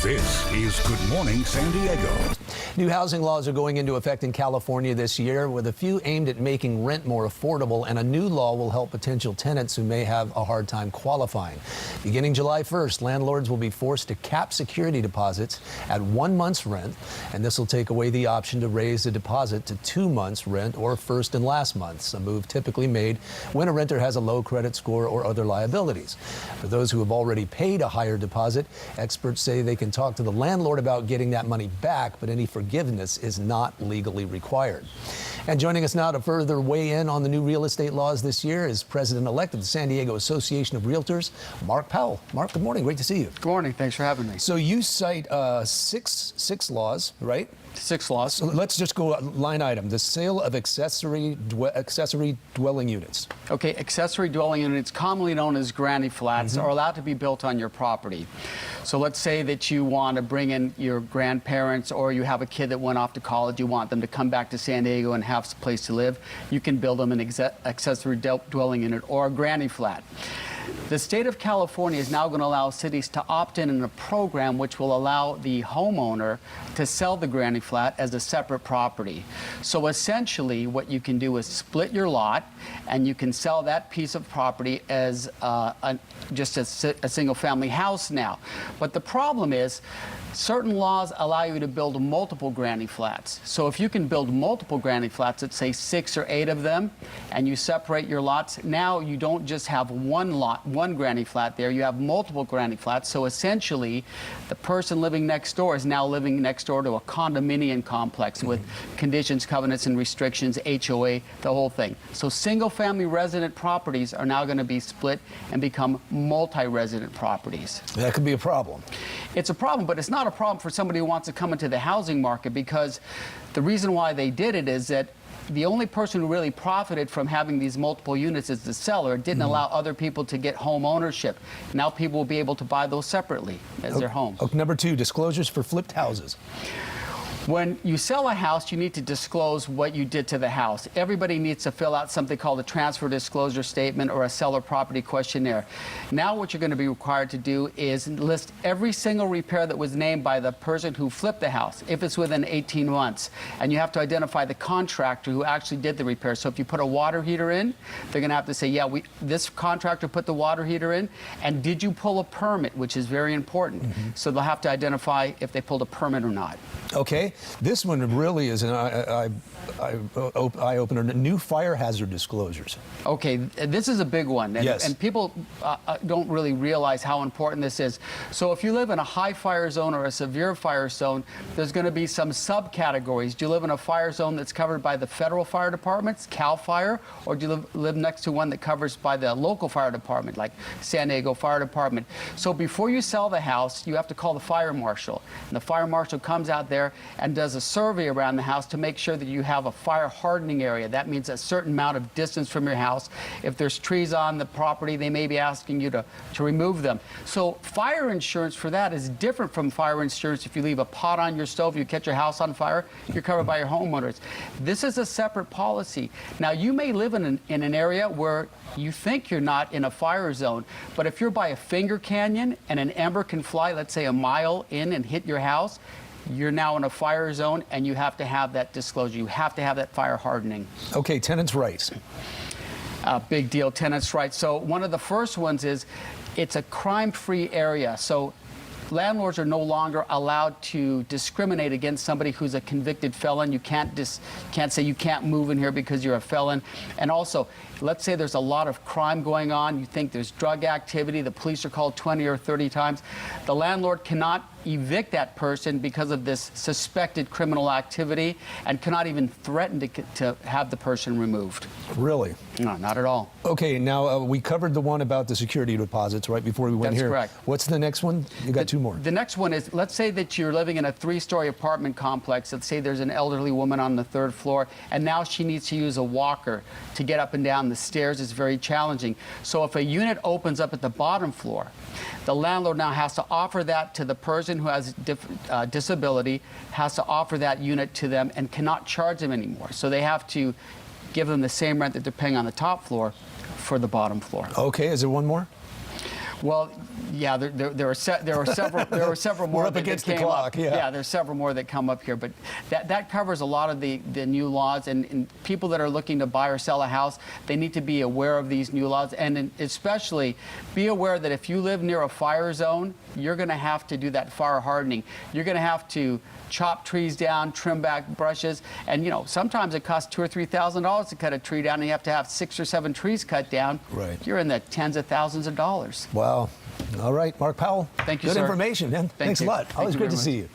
This is Good Morning San Diego. New housing laws are going into effect in California this year, with a few aimed at making rent more affordable, and a new law will help potential tenants who may have a hard time qualifying. Beginning July 1st, landlords will be forced to cap security deposits at 1 month's rent, and this will take away the option to raise the deposit to 2 months' rent or first and last months, a move typically made when a renter has a low credit score or other liabilities. For those who have already paid a higher deposit, experts say they can talk to the landlord about getting that money back, but any forgiveness is not legally required. And joining us now to further weigh in on the new real estate laws this year is President-elect of the San Diego Association of Realtors, Mark Powell. Mark, good morning. Great to see you. Good morning. Thanks for having me. So you cite six laws, right? 6 laws. So let's just go line item. The sale of accessory dwelling units. Okay, accessory dwelling units, commonly known as granny flats, are allowed to be built on your property. So let's say that you want to bring in your grandparents, or you have a kid that went off to college, you want them to come back to San Diego and have a place to live. You can build them an accessory dwelling unit or a granny flat. The state of California is now going to allow cities to opt in a program which will allow the homeowner to sell the granny flat as a separate property. So essentially what you can do is split your lot, and you can sell that piece of property as just a single family house now. But the problem is certain laws allow you to build multiple granny flats. So if you can build multiple granny flats, let's say 6 or 8 of them, and you separate your lots, now you don't just have one granny flat there, you have multiple granny flats. So essentially, the person living next door is now living next door to a condominium complex with conditions, covenants, and restrictions, HOA, the whole thing. So single-family resident properties are now going to be split and become multi-resident properties. That could be a problem. It's a problem, but it's not a problem for somebody who wants to come into the housing market, because the reason why they did it is that the only person who really profited from having these multiple units is the seller. It didn't allow other people to get home ownership. Now people will be able to buy those separately as their home. Number 2, disclosures for flipped houses. When you sell a house, you need to disclose what you did to the house. Everybody needs to fill out something called a transfer disclosure statement or a seller property questionnaire. Now what you're going to be required to do is list every single repair that was named by the person who flipped the house, if it's within 18 months. And you have to identify the contractor who actually did the repair. So if you put a water heater in, they're going to have to say, yeah, this contractor put the water heater in, and did you pull a permit, which is very important. So they'll have to identify if they pulled a permit or not. Okay, this one really is an eye-opener. New fire hazard disclosures. Okay, this is a big one, and, yes. and people don't really realize how important this is. So if you live in a high fire zone or a severe fire zone, there's going to be some subcategories. Do you live in a fire zone that's covered by the federal fire departments, CAL FIRE, or do you live next to one that covers by the local fire department, like San Diego Fire Department? So before you sell the house, you have to call the fire marshal, and the fire marshal comes out there and does a survey around the house to make sure that you have a fire hardening area. That means a certain amount of distance from your house. If there's trees on the property, they may be asking you to remove them. So fire insurance for that is different from fire insurance. If you leave a pot on your stove, you catch your house on fire, you're covered by your homeowners. This is a separate policy. Now, you may live in an area where you think you're not in a fire zone, but if you're by a finger canyon and an ember can fly, let's say, a mile in and hit your house, you're now in a fire zone, and you have to have that disclosure. You have to have that fire hardening. Okay, tenants' rights. Big deal, tenants' rights. So one of the first ones is it's a crime-free area. So landlords are no longer allowed to discriminate against somebody who's a convicted felon. You can't say you can't move in here because you're a felon. And also, let's say there's a lot of crime going on. You think there's drug activity. The police are called 20 or 30 times. The landlord cannot evict that person because of this suspected criminal activity, and cannot even threaten to have the person removed. Really? No, not at all. Okay, now we covered the one about the security deposits right before we went here. That's correct. What's the next one? You got 2 more. The next one is, let's say that you're living in a 3-story apartment complex. Let's say there's an elderly woman on the 3rd floor, and now she needs to use a walker to get up and down the stairs. Is very challenging. So if a unit opens up at the bottom floor, the landlord now has to offer that to the person who has disability, has to offer that unit to them, and cannot charge them anymore. So they have to give them the same rent that they're paying on the top floor for the bottom floor. Okay, is there one more? Well, yeah, there are several more. We're up that against the came clock. up. Yeah, there's several more that come up here, but that covers a lot of the new laws, and people that are looking to buy or sell a house, they need to be aware of these new laws, and especially be aware that if you live near a fire zone, you're going to have to do that fire hardening. You're going to have to chop trees down, trim back brushes, and sometimes it costs $2,000 or $3,000 to cut a tree down, and you have to have 6 or 7 trees cut down. Right. You're in the tens of thousands of dollars. Wow. All right, Mark Powell. Thank you, Good sir. information, man. Thanks a you. lot. Thank Always you good very to see much. you.